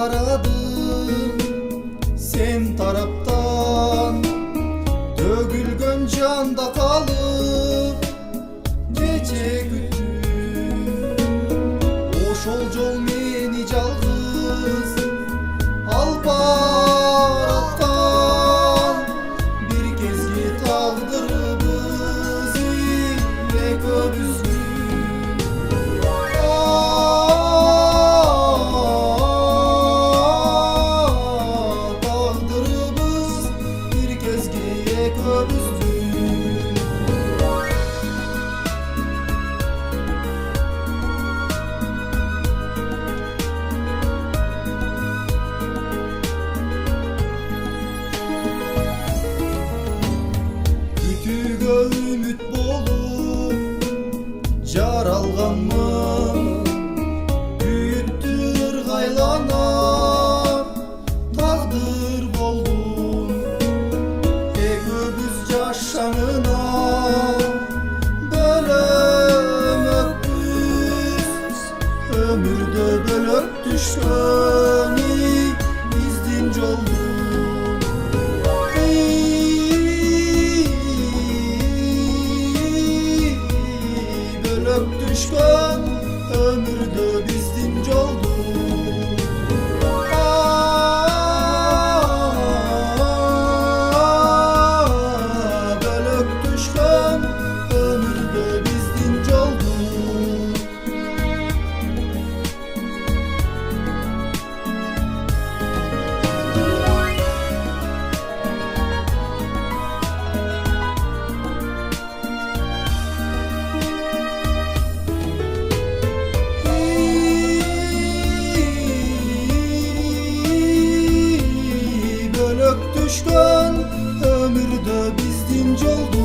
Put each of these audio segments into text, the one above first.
karadım sen taraftan, dökülgön canda kalıp gece kütүү. Oşol jol meni жалгыз al barattan, bir kezgi tağdırыбыз ile köbüzdü. Kütүүгө үмүт болуп жаралганмын, күйүттүр ыргайланап тагдыр болдум. Экөөбүз жашаңына бөлөмөкпүз, өмүрдө бөлөк түшкөнү биздин жолду. Bölök düşkün ömürde bizdin joldu. Bölök düşkün ömürde bizdin joldu. Bölök düşkün ömürde bizdin joldu.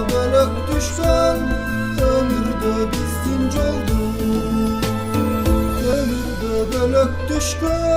Bölök düşkün ömürde bizdin joldu. Ömürde bölök düşkün.